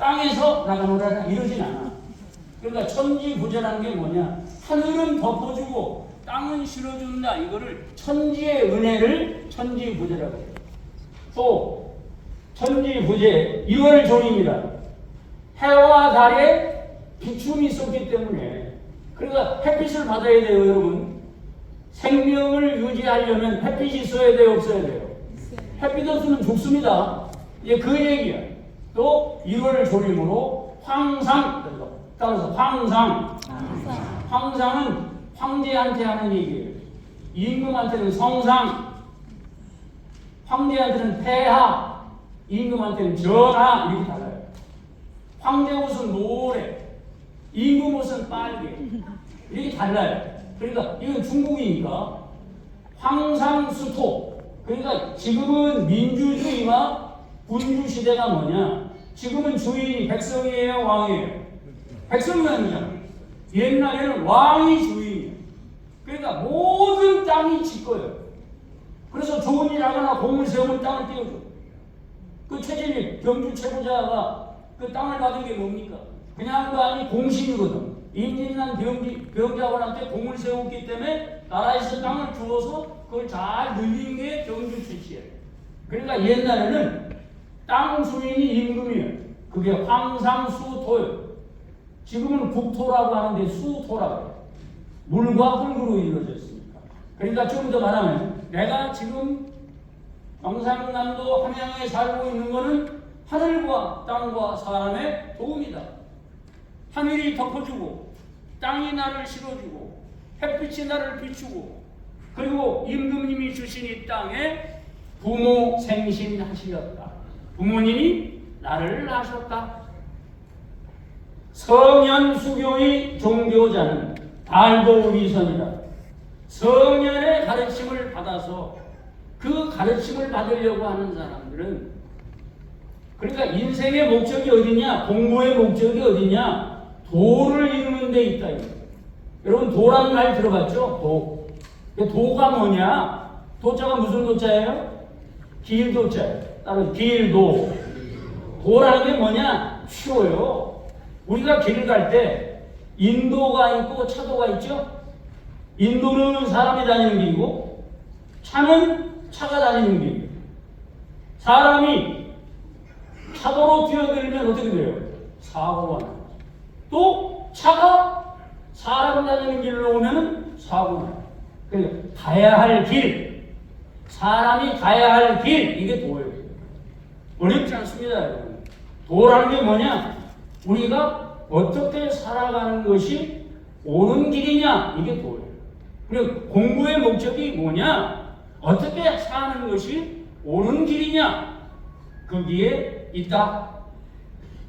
땅에서 나가노라 이러진 않아. 그러니까 천지부재라는 게 뭐냐? 하늘은 덮어주고 땅은 실어준다. 이거를 천지의 은혜를 천지부재라고 해요. 또 천지부재 1월 종입니다. 해와 달에 비춤이 있었기 때문에 그러니까 햇빛을 받아야 돼요, 여러분. 생명을 유지하려면 햇빛이 있어야 돼요, 없어야 돼요? 햇빛 없으면 죽습니다. 이제 그 얘기야. 또 1월 조림으로 황상, 따라서 황상은 황제한테 하는 얘기예요. 임금한테는 성상, 황제한테는 폐하, 임금한테는 전하, 이렇게 달라요. 황제 옷은 노래, 임금 옷은 빨개, 이렇게 달라요. 그러니까 이건 중국이니까 황상수토. 그러니까 지금은 민주주의와 군주시대가 뭐냐? 지금은 주인이 백성이에요, 왕이에요? 백성이 아니잖아. 옛날에는 왕이 주인이에요. 그러니까 모든 땅이 지 거예요. 그래서 좋은 일 하거나 공을 세우면 땅을 띄워줘. 그 최진일 경주 최고자가 그 땅을 받은 게 뭡니까? 그냥도 아니 공신이거든. 임진난 병자관한테 공을 세웠기 때문에 나라에서 땅을 주어서 그걸 잘 늘린 게 경주 출시예요. 그러니까 옛날에는 땅 주인이 임금이에요. 그게 황상수토예요. 지금은 국토라고 하는데 수토라고 해요. 물과 흙으로 이루어져 있습니다. 그러니까 좀 더 말하면 내가 지금 경상남도 함양에 살고 있는 것은 하늘과 땅과 사람의 도움이다. 하늘이 덮어주고 땅이 나를 실어주고 햇빛이 나를 비추고 그리고 임금님이 주신 이 땅에 부모 생신하시었다. 부모님이 나를 낳으셨다. 성현수교의 종교자는 달도 위선이다. 성현의 가르침을 받아서 그 가르침을 받으려고 하는 사람들은 그러니까 인생의 목적이 어디냐? 공부의 목적이 어디냐? 도를 이루는 데 있다. 여러분 도라는 말 들어봤죠? 도. 도가 뭐냐? 도자가 무슨 도자예요? 길도자예요. 따로 길도. 도라는 게 뭐냐? 쉬워요. 우리가 길을 갈 때 인도가 있고 차도가 있죠? 인도는 사람이 다니는 길이고 차는 차가 다니는 길이에요. 사람이 차도로 뛰어들면 어떻게 돼요? 사고가 나요. 또 차가 사람 다니는 길로 오면 사고가 나요. 그러니까 가야 할 길, 사람이 가야 할 길, 이게 도예요. 어렵지 않습니다, 여러분. 도라는 게 뭐냐? 우리가 어떻게 살아가는 것이 옳은 길이냐? 이게 도예요. 그리고 공부의 목적이 뭐냐? 어떻게 사는 것이 옳은 길이냐? 거기에 있다.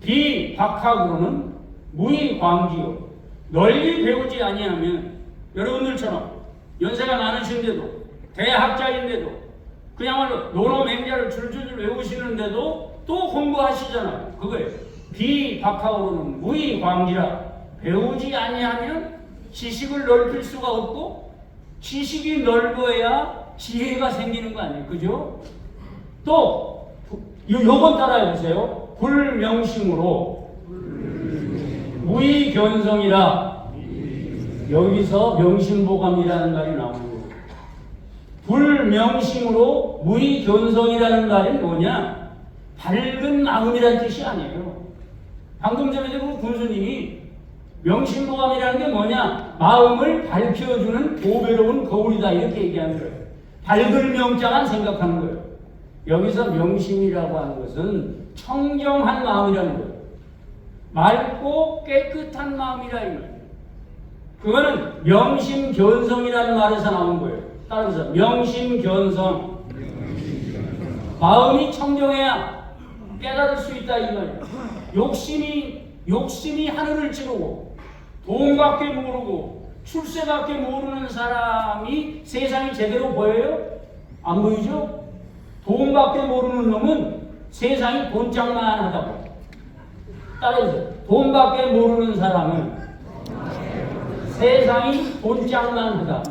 비박학으로는 무의광기요. 널리 배우지 아니하면 여러분들처럼 연세가 많으신데도 대학자인데도 그야말로 논어맹자를 줄줄줄 외우시는데도 또 공부하시잖아요. 그거예요. 비박학으로는 무의광기라. 배우지 아니하면 지식을 넓힐 수가 없고 지식이 넓어야 지혜가 생기는 거 아니에요. 그죠? 또 요건 따라해 보세요. 불명심으로 무의견성이라. 여기서 명심보감이라는 말이 나오는 거예요. 불명심으로 무의견성이라는 말이 뭐냐? 밝은 마음이라는 뜻이 아니에요. 방금 전에 그 군수님이 명심보감이라는 게 뭐냐? 마음을 밝혀주는 보배로운 거울이다 이렇게 얘기하는 거예요. 밝을 명자만 생각하는 거예요. 여기서 명심이라고 하는 것은 청정한 마음이라는 거예요. 맑고 깨끗한 마음이라 이 말이에요. 그거는 명심견성이라는 말에서 나온 거예요. 따라서 명심견성. 마음이 청정해야 깨달을 수 있다 이 말이에요. 욕심이 하늘을 찌르고 돈밖에 모르고 출세밖에 모르는 사람이 세상이 제대로 보여요? 안 보이죠? 돈밖에 모르는 놈은 세상이 돈짝만 하다고. 따라해서 돈밖에 모르는 사람은 세상이 돈짝만 하다.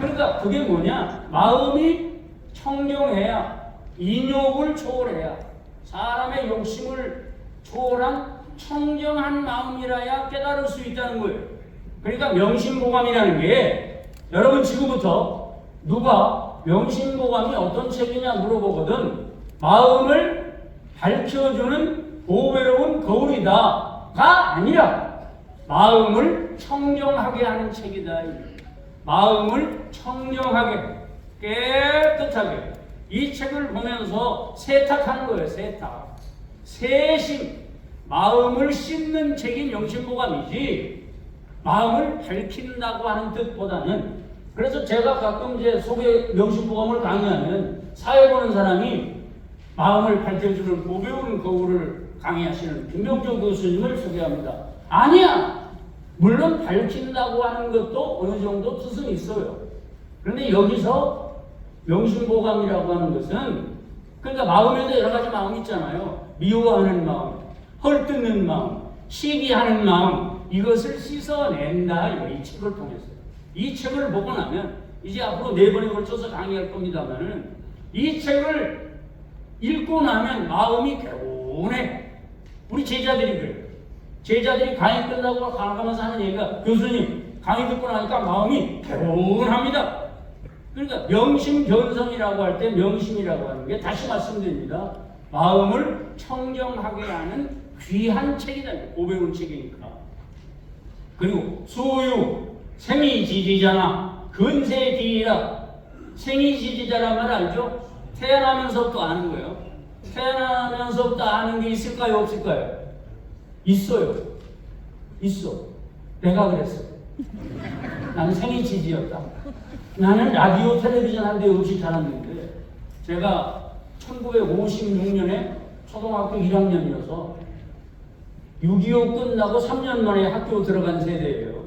그러니까 그게 뭐냐? 마음이 청정해야 인욕을 초월해야 사람의 욕심을 초월한 청정한 마음이라야 깨달을 수 있다는 거예요. 그러니까 명심보감이라는 게 여러분 지금부터 누가 명심보감이 어떤 책이냐 물어보거든 마음을 밝혀주는 보배로운 거울이다가 아니라 마음을 청정하게 하는 책이다. 마음을 청정하게 깨끗하게 이 책을 보면서 세탁하는 거예요. 세탁. 세심 마음을 씻는 책이 명심보감이지 마음을 밝힌다고 하는 뜻보다는 그래서 제가 가끔 이제 속에 명심보감을 강의하면 사회 보는 사람이 마음을 밝혀주는 보배로운 거울을 강의하시는 김병조 교수님을 소개합니다. 아니야! 물론 밝힌다고 하는 것도 어느 정도 뜻은 있어요. 그런데 여기서 명심보감이라고 하는 것은 그러니까 마음에도 여러 가지 마음이 있잖아요. 미워하는 마음, 헐뜯는 마음, 시기하는 마음 이것을 씻어낸다. 이 책을 통해서. 이 책을 보고 나면 이제 앞으로 4번에 걸쳐서 강의할 겁니다만은 이 책을 읽고 나면 마음이 개운해. 우리 제자들이 그래요. 제자들이 강의 끝나고 가면서 하는 얘기가 교수님 강의 듣고 나니까 마음이 개운합니다. 그러니까 명심견성이라고 할 때 명심이라고 하는 게 다시 말씀드립니다. 마음을 청정하게 하는 귀한 책이다. 보배로운 책이니까. 그리고 수유 생이지지자나 근세기이라. 생이지지자란 말 알죠? 태어나면서부터 아는 거예요. 태어나면서부터 아는 게 있을까요? 없을까요? 있어요. 있어. 내가 그랬어. 나는 생이지지였다. 나는 라디오 텔레비전 한 대 없이 자랐는데 제가 1956년에 초등학교 1학년이어서 6.25 끝나고 3년 만에 학교 들어간 세대예요.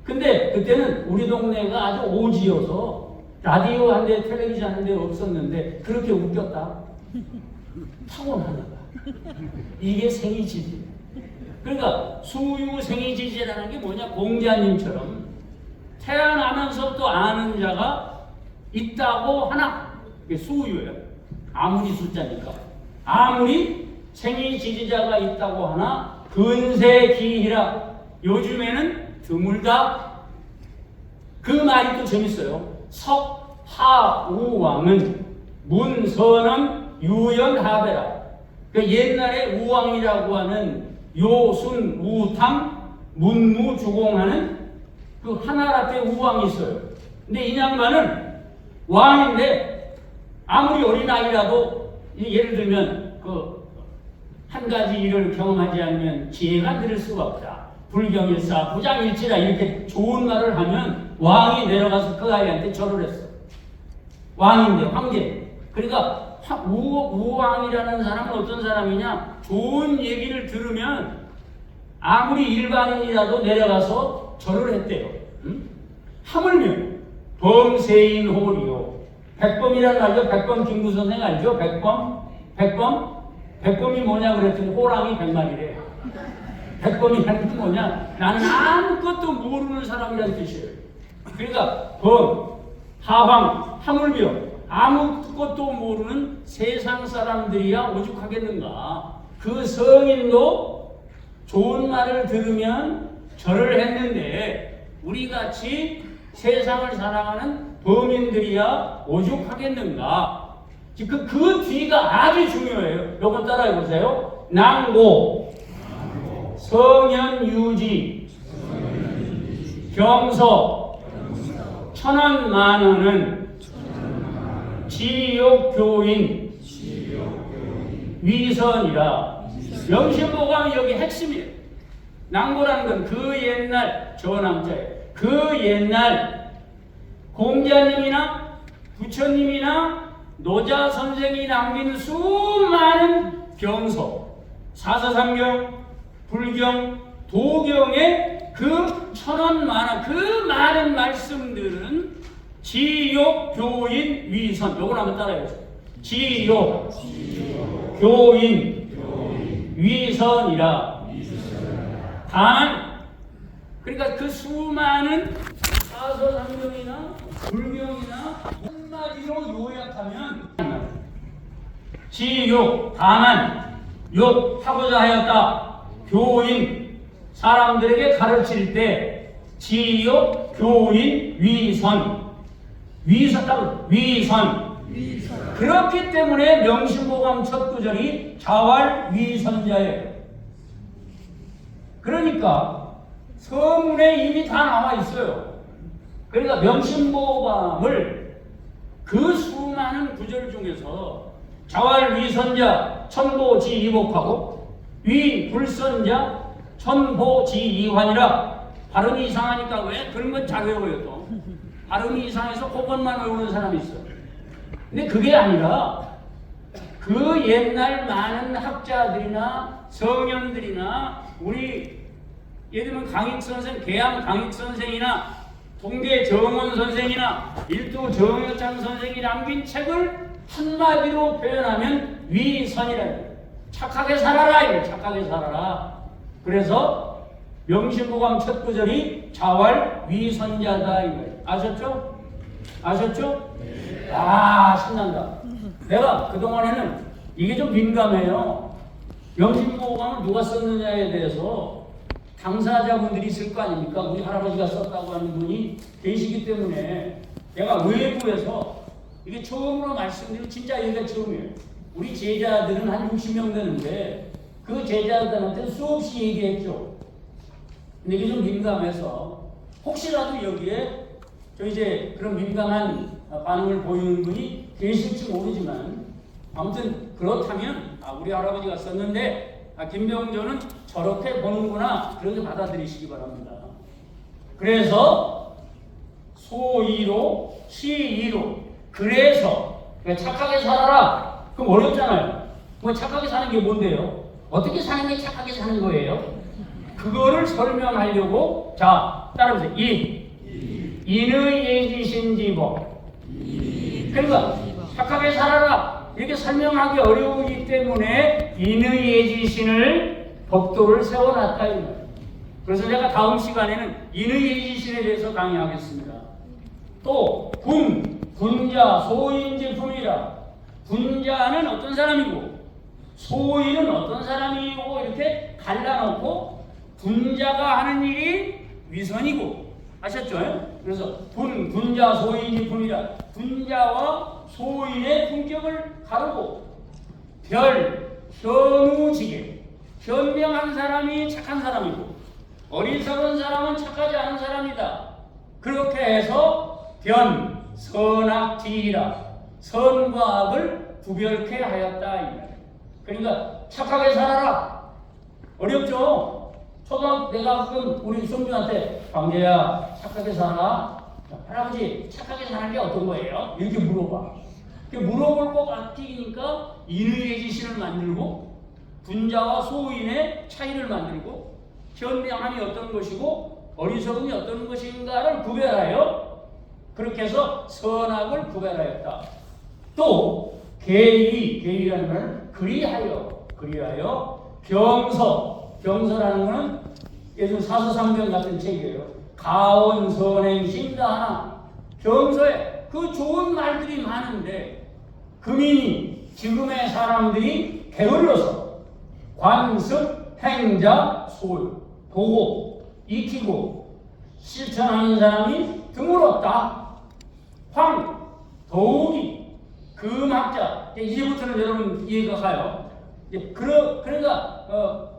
근데 그때는 우리 동네가 아주 오지여서 라디오 한 대, 텔레비전 한 대 없었는데 그렇게 웃겼다. 타고나는 거야. 이게 생이지지. 그러니까 수유 생이지지라는 게 뭐냐? 공자님처럼 태어나면서부터 아는 자가 있다고 하나. 그게 수유예요. 아무리 숫자니까. 아무리 생이지지자가 있다고 하나 근세기이라. 요즘에는 드물다. 그 말이 또 재밌어요. 석하우왕은 문선엄 유연하배라. 그 옛날에 우왕이라고 하는 요순 우탕 문무주공하는 그 하나라 때 우왕이 있어요. 근데 이 양반은 왕인데 아무리 어린아이라도 예를 들면 그 한 가지 일을 경험하지 않으면 지혜가 들을 수가 없다. 불경일사 부장일치라 이렇게 좋은 말을 하면 왕이 내려가서 그 아이한테 절을 했어. 왕인데 황제. 그러니까 우왕이라는 사람은 어떤 사람이냐? 좋은 얘기를 들으면 아무리 일반인이라도 내려가서 절을 했대요. 응? 하물며 범세인 홀이요. 백범이라는 거 알죠? 백범 김구 선생 알죠? 백범? 백범이 뭐냐 그랬더니 호랑이 100마리래. 백범이라는 게 뭐냐? 나는 아무것도 모르는 사람이라는 뜻이에요. 그러니까 범, 하황, 하물며 아무것도 모르는 세상 사람들이야 오죽하겠는가. 그 성인도 좋은 말을 들으면 절을 했는데 우리같이 세상을 살아가는 범인들이야 오죽하겠는가. 그 뒤가 아주 중요해요. 요거 따라해 보세요. 낭고, 성현유지, 경서, 천원만원은 지욕교인, 위선이라. 명심보감이 여기 핵심이에요. 낭고라는 건 그 옛날, 저남자예요. 그 옛날 공자님이나 부처님이나 노자 선생이 남긴 수많은 경서, 사서삼경, 불경, 도경의 그 천원만원, 그 많은 말씀들은 지욕, 교인, 위선. 요걸 한번 따라해보세요. 지욕, 교인, 위선이라. 다만 그러니까 그 수많은 사서삼경이나 불경이나 한마디로 요약하면 지욕 다만 욕하고자 하였다. 교인 사람들에게 가르칠 때 지욕 교인 위선 그렇기 때문에 명심보감 첫 구절이 자활위선자예요. 그러니까 서문에 이미 다 나와 있어요. 그러니까 명심보감을 그 수많은 구절 중에서 자활위선자 천보지이복하고 위불선자 천보지이환이라 발음이 이상하니까 왜? 그런 건 잘 외워요 또. 발음이 이상해서 그것만 외우는 사람이 있어요. 근데 그게 아니라 그 옛날 많은 학자들이나 성현들이나 우리 예를 들면 강익선생, 계양 강익선생이나 동계 정원 선생이나 일도 정여창 선생이 남긴 책을 한마디로 표현하면 위선이라 해요. 착하게 살아라 이거 착하게 살아라. 그래서 명심보감 첫 구절이 자활위선자다 이거예요. 아셨죠? 아셨죠? 네. 아 신난다. 내가 그동안에는 이게 좀 민감해요. 명심보감을 누가 썼느냐에 대해서 당사자분들이 있을 거 아닙니까? 우리 할아버지가 썼다고 하는 분이 계시기 때문에 내가 외부에서 이게 처음으로 말씀드리고 진짜 여기가 처음이에요. 우리 제자들은 한 60명 되는데 그 제자들한테 수없이 얘기했죠. 근데 이게 좀 민감해서 혹시라도 여기에 저 이제 그런 민감한 반응을 보이는 분이 계실지 모르지만 아무튼 그렇다면 우리 할아버지가 썼는데 김병조는 저렇게 보는구나 그렇게 받아들이시기 바랍니다. 그래서 소이로 시이로 그래서 착하게 살아라. 그럼 어렵잖아요. 뭐 착하게 사는 게 뭔데요? 어떻게 사는 게 착하게 사는 거예요? 그거를 설명하려고 자 따라보세요. 인의 예지신지법. 그러니까 착하게 살아라 이렇게 설명하기 어려우기 때문에 인의 예지신을 법도를 세워놨다 이 말이에요. 그래서 제가 다음 시간에는 인의 예지신에 대해서 강의하겠습니다. 또 군자 소인지품이라. 군자는 어떤 사람이고 소인은 어떤 사람이고 이렇게 갈라놓고 군자가 하는 일이 위선이고 아셨죠? 그래서 군자 소인지품이라. 군자와 소인의 품격을 가르고 현우지게 현명한 사람이 착한 사람이고 어리석은 사람은 착하지 않은 사람이다. 그렇게 해서 선악지이라 선과 악을 구별케 하였다. 그러니까 착하게 살아라. 어렵죠? 초등학교 내가 가끔 우리 손주한테 광재야 착하게 살아. 할아버지 착하게 사는 게 어떤 거예요? 이렇게 물어봐. 물어볼 것 같으니까 인의 예지신을 만들고 군자와 소인의 차이를 만들고 현명함이 어떤 것이고 어리석음이 어떤 것인가를 구별하여 그렇게 해서 선악을 구별하였다. 또 계의라는 말은 그리하여 경서라는 것은 예전 사서상경 같은 책이에요. 가온 선행 신다하나 경서에 그 좋은 말들이 많은데 금인이 지금의 사람들이 게을러서 관습 행자 소유 보고 익히고 실천하는 사람이 드물었다. 더욱이 금학자 이제부터는 여러분 이해가 가요. 그러니까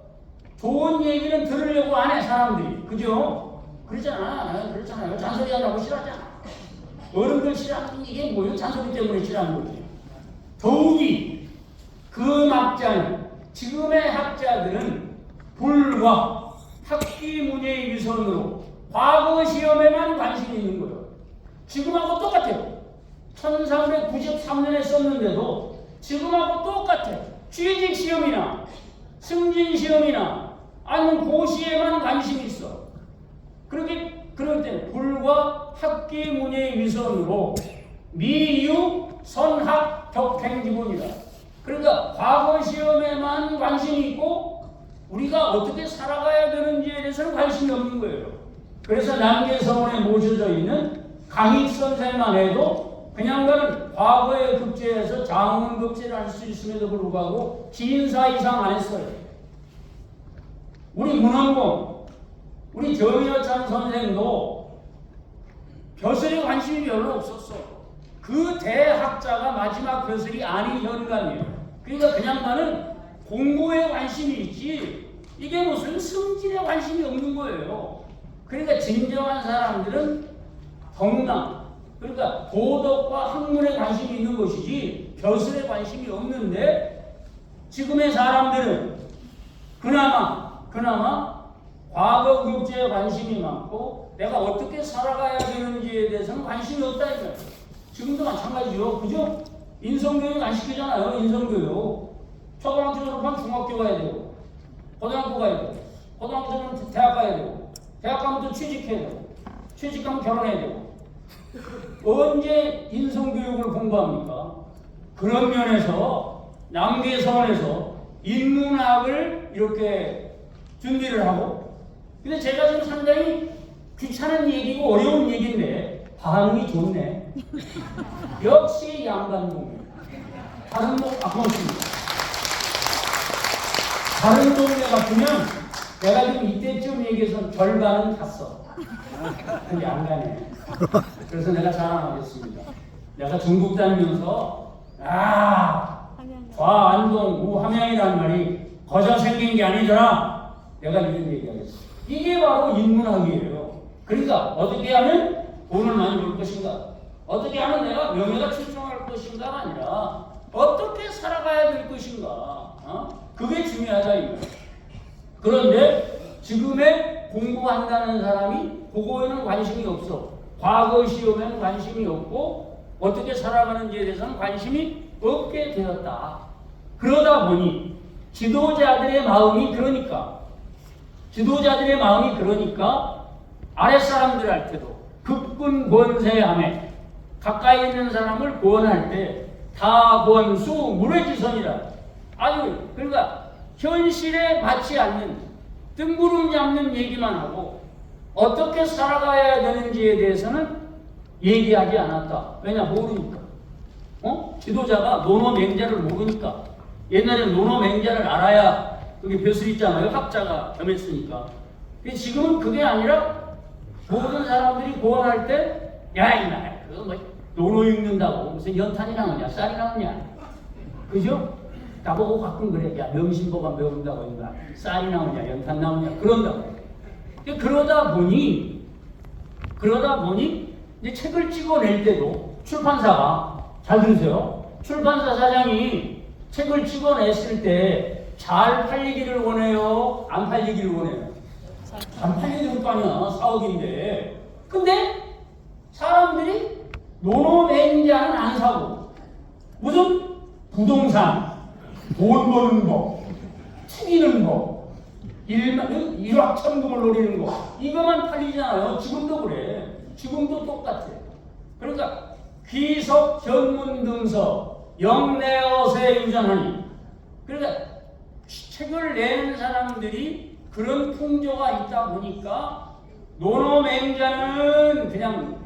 좋은 얘기는 들으려고 안 해 사람들이. 그죠? 그렇잖아요. 잔소리 하려고 싫어하잖아. 어른들 싫어하는 이게 뭐예요? 잔소리 때문에 싫어하는 거지. 더욱이 금학자는 지금의 학자들은 불과 학기문의 위선으로 과거 시험에만 관심이 있는 거예요. 지금하고 똑같아요. 1393년에 썼는데도 지금하고 똑같아요. 취직 시험이나 승진 시험이나 아니면 고시에만 관심이 있어. 그럴 때 불과 학기문의 위선으로 미유 선학 격행기본이다. 그러니까 과거 시험에만 관심이 있고 우리가 어떻게 살아가야 되는지에 대해서는 관심이 없는 거예요. 그래서 남계서원에 모셔져 있는 강익 선생만 해도 그냥 그는 과거의 급제에서 장문 급제를 할 수 있음에도 불구하고 기인사 이상 안 했어요. 우리 문헌공, 우리 정여찬 선생도 벼슬에 관심이 별로 없었어. 그 대학자가 마지막 벼슬이 아닌 현감이에요. 그러니까 그냥 나는 공부에 관심이 있지 이게 무슨 승질에 관심이 없는 거예요. 그러니까 진정한 사람들은 덕남, 그러니까 도덕과 학문에 관심이 있는 것이지 벼슬에 관심이 없는데 지금의 사람들은 그나마 과거 교제에 관심이 많고 내가 어떻게 살아가야 되는지에 대해서는 관심이 없다 이거예요. 지금도 마찬가지요. 그죠? 인성교육 안 시키잖아요. 인성교육. 초등학교 졸업하면 중학교 가야 되고 고등학교 가야 되고 고등학교 졸업하면 대학 가야 되고 대학 가면 또 취직해야 되고 취직하면 결혼해야 되고 언제 인성교육을 공부합니까? 그런 면에서 남계서원에서 인문학을 이렇게 준비를 하고 근데 제가 지금 상당히 귀찮은 얘기고 어려운 얘기인데 반응이 좋네. 역시 양반동네. 다른 동 고맙습니다. 다른 동네 같으면 내가 지금 이때쯤 얘기해서 절반은 갔어. 근데 안 가네. 그래서 내가 자랑하겠습니다. 내가 중국 다니면서 좌안동 우함양이라는 말이 거저 생긴 게 아니더라. 내가 이런 얘기하겠어. 이게 바로 인문학이에요. 그러니까 어떻게 하면 돈을 많이 벌 것인가, 어떻게 하면 내가 명예가 출중할 것인가가 아니라 어떻게 살아가야 될 것인가, 그게 중요하다 이거예요. 그런데 지금의 공부한다는 사람이 그거에는 관심이 없어. 과거 시험에는 관심이 없고 어떻게 살아가는지에 대해서는 관심이 없게 되었다. 그러다 보니 지도자들의 마음이 그러니까 아랫사람들한테도 극군 권세함에 가까이 있는 사람을 구원할 때 다권수 무례지선이라. 아주 그러니까 현실에 맞지 않는 뜬구름 잡는 얘기만 하고 어떻게 살아가야 되는지에 대해서는 얘기하지 않았다. 왜냐? 모르니까. 지도자가 노노맹자를 모르니까. 옛날에는 노노맹자를 알아야 여기 벼슬 있잖아요. 학자가 겸했으니까. 근데 지금은 그게 아니라 모든 사람들이 구원할 때 야 이마 그거 뭐 노노 읽는다고 무슨 연탄이 나오냐 쌀이 나오냐, 그죠? 나보고 가끔 그래. 야 명심보감 배운다고 인가 쌀이 나오냐 연탄 나오냐 그런다고. 그러다 보니 이제 책을 찍어낼 때도 출판사가, 잘 들으세요, 출판사 사장이 책을 찍어냈을 때 잘 팔리기를 원해요, 안 팔리기를 원해요? 안 팔리는 거 아니야, 사억인데. 근데 사람들이 노노맹자는 안 사고 무슨 부동산, 돈 버는 거, 튀기는 거, 일확천금을 노리는 거, 이거만 팔리잖아요. 지금도 그래. 지금도 똑같아. 그러니까 귀석 전문등서 영내어세 유전하니. 그러니까 책을 내는 사람들이 그런 풍조가 있다 보니까 노노맹자는 그냥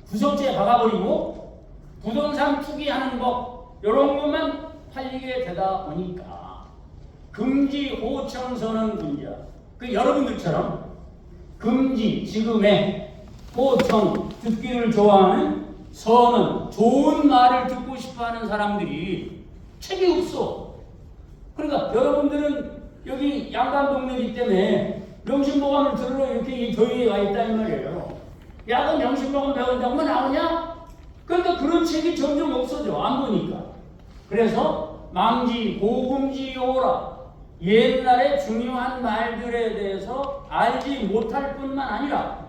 구석지에 박아버리고 부동산 투기하는 법 이런 것만 팔리게 되다 보니까 금지 호청서는 분자. 그 여러분들처럼 금지, 지금의 호청, 듣기를 좋아하는 서는 좋은 말을 듣고 싶어하는 사람들이 책이 없어. 그러니까 여러분들은 여기 양반동네이기 때문에 명심보감을 들으러 이렇게 이 더위에 와 있다 이 말이에요. 야, 너 명심보감 배운다고 뭐 나오냐? 그러니까 그런 책이 점점 없어져. 안 보니까. 그래서 망지, 고금지오라. 옛날에 중요한 말들에 대해서 알지 못할 뿐만 아니라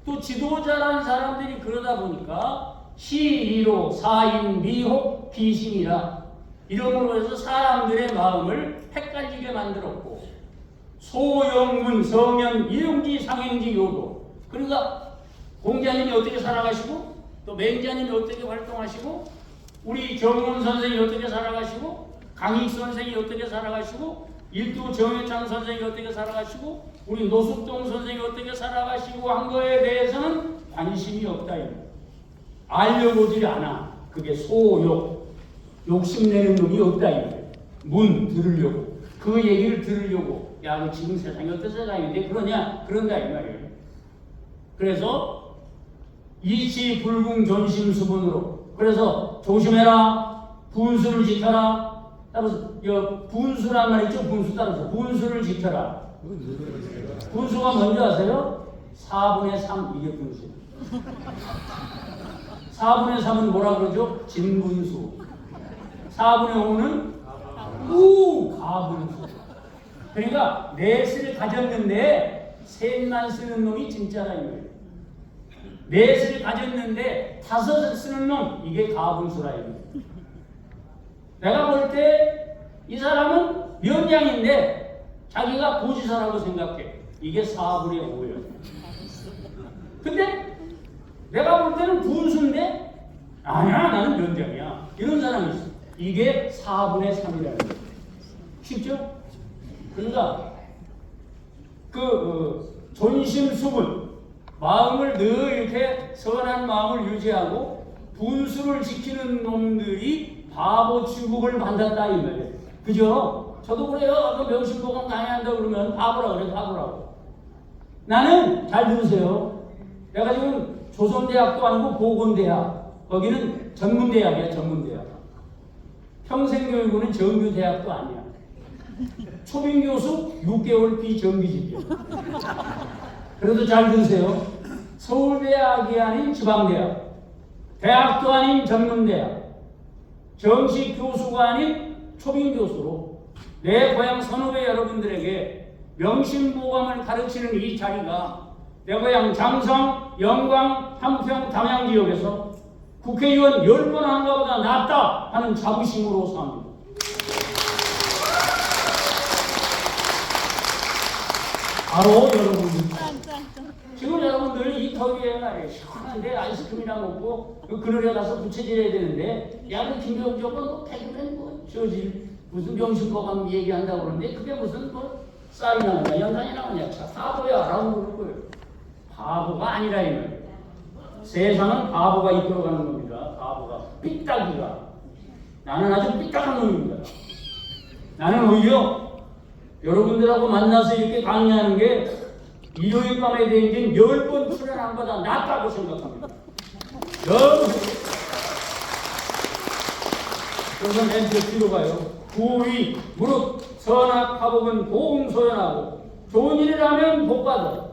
또 지도자란 사람들이 그러다 보니까 시이로 사인 미혹 비신이라 이름으로 해서 사람들의 마음을 헷갈리게 만들었고 소영문 성현 일용지 상행지 요도. 그러니까 공자님이 어떻게 살아가시고 또 맹자님이 어떻게 활동하시고 우리 정문 선생이 어떻게 살아가시고 강익 선생이 어떻게 살아가시고 일두 정해창 선생이 어떻게 살아가시고 우리 노숙동 선생이 어떻게 살아가시고 한 거에 대해서는 관심이 없다. 알려보질 않아. 그게 소욕. 욕심내는 놈이 없다. 문 들으려고. 그 얘기를 들으려고. 야, 너 지금 세상이 어떤 세상인데 그러냐? 그런다 이 말이에요. 그래서 이치불궁존심수분으로. 그래서 조심해라. 분수를 지켜라. 따라서 분수란 말 있죠? 분수 따라서 분수를 지켜라. 분수가 뭔지 아세요? 4분의 3 이게 분수. 4분의 3은 뭐라 그러죠? 진분수. 4분의 5는 가분수. 그러니까 넷을 가졌는데 셋만 쓰는 놈이 진짜라 이거예요. 넷을 가졌는데 다섯을 쓰는 놈, 이게 가분수라 이거예요. 내가 볼 때 이 사람은 면장인데 자기가 도지사라고 생각해. 이게 4분의 5예요. 근데 내가 볼 때는 분수인데 아니야, 나는 면장이야. 이런 사람이 있어. 이게 4분의 3이라는 거예요. 쉽죠? 그러니까 존심수분, 마음을 늘 이렇게 선한 마음을 유지하고 분수를 지키는 놈들이 바보 취급을 받는다 이 말이에요. 그죠? 저도 그래요. 그 명심보감 강의한다 그러면 바보라 그래, 바보라고. 나는 잘 들으세요. 내가 지금 조선대학도 아니고 보건대학, 거기는 전문대학이야, 전문대학. 평생교육은 정규대학도 아니야. 초빙교수 6개월 비정규직이야. 그래도 잘 들으세요. 서울대학이 아닌 지방대학, 대학도 아닌 전문대학, 정식 교수가 아닌 초빙교수로 내 고향 선후배 여러분들에게 명심보감을 가르치는 이 자리가 내 고향 장성, 영광, 함평, 담양 지역에서 국회의원 10번 한 것보다 낫다 하는 자부심으로 삽니다. 바로 여러분들. 지금 여러분들 이 더위에 말이에요. 시원한데 아이스크림이랑 먹고 그늘에 가서 부채질해야 되는데, 야, 그 김병조가 뭐 백그램 저질 무슨 명심보감 얘기한다고 그러는데 그게 무슨 쌀이 나오냐 연탄이 나오냐. 바보야 라고 그럴 거예요. 바보가 아니라 이 말이에요. 세상은 바보가 이끌어가는 겁니다. 바보가. 삐딱이가. 나는 아주 삐딱한 놈입니다. 나는 오히려 여러분들하고 만나서 이렇게 강의하는 게 일요일 밤에 대행진 10번 출연한 거다 낫다고 생각합니다. 그래서 멘트 뒤로 가요. 구의, 무릇, 선악, 화복은 보응소연하고 좋은 일을 하면 복받아.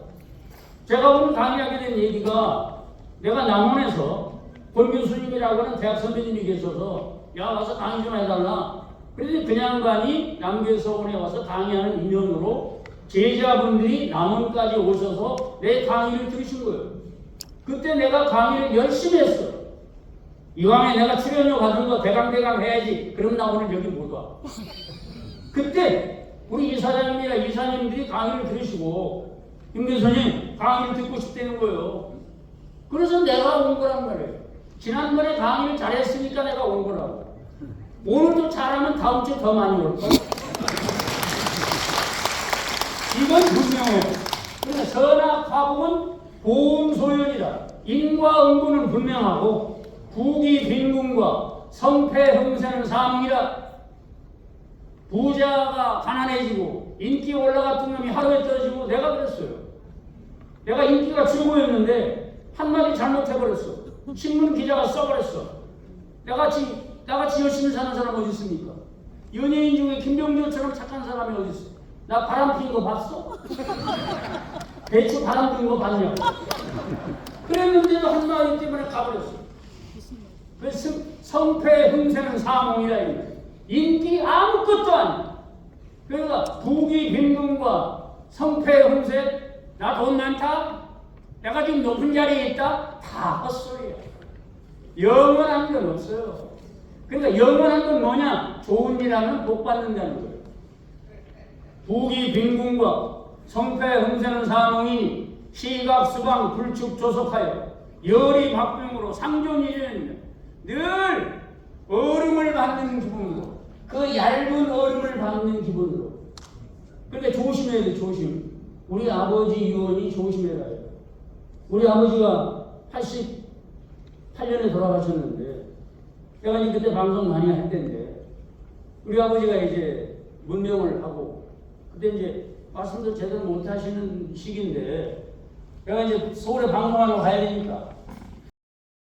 제가 오늘 강의하게 된 얘기가, 내가 남원에서 권 교수님이라고 하는 대학 선배님이 계셔서 야, 와서 강의 좀 해달라. 그래서 그 양반이 남교서원에 와서 강의하는 인연으로 제자분들이 남원까지 오셔서 내 강의를 들으신 거예요. 그때 내가 강의를 열심히 했어. 이왕에 내가 출연료 받은 거 대강대강 해야지. 그럼 나 오늘 여기 못 와. 그때 우리 이사장님이나 이사님들이 강의를 들으시고 김 교수님 강의를 듣고 싶다는 거예요. 그래서 내가 온 거란 말이에요. 지난번에 강의를 잘했으니까 내가 온 거라고. 오늘도 잘하면 다음 주에 더 많이 올 거야. 이건 분명해요. 그래서 선악 화복은 보응소연이다. 인과 응분은 분명하고 부귀 빈궁과 성패 흥세는 사망이다. 부자가 가난해지고 인기 올라갔던 놈이 하루에 떨어지고, 내가 그랬어요. 내가 인기가 최고였는데 한마디 잘못해버렸어. 신문 기자가 써버렸어. 나같이 열심히 사는 사람 어디 있습니까? 연예인 중에 김병조처럼 착한 사람이 어디 있어? 나 바람 피는 거 봤어? 배추 바람 피는 거 봤냐고. 그랬는데도 한마디 때문에 가버렸어. 그래서 성패 흥세는 사몽이라. 인기 아무것도 아니야. 그러니까 부귀 빈궁과 성패 흥세, 나 돈 많다? 내가 지금 높은 자리에 있다? 다 헛소리야. 영원한 건 없어요. 그러니까 영원한 건 뭐냐? 좋은 일 하면 복 받는다는 거예요. 부귀 빈궁과 성패 흥세는 사몽이니 시각 수방 불축 조속하여 열이 박병으로 상존이는 늘 얼음을 받는 기분으로, 그 얇은 얼음을 받는 기분으로. 그러니까 조심해야 돼, 조심. 우리 아버지 유언이 조심해라. 우리 아버지가 8년에 돌아가셨는데 제가 이제 그때 방송 많이 할 때인데 우리 아버지가 이제 문명을 하고 그때 이제 말씀도 제대로 못 하시는 시기인데 제가 이제 서울에 방송하러 가야 되니까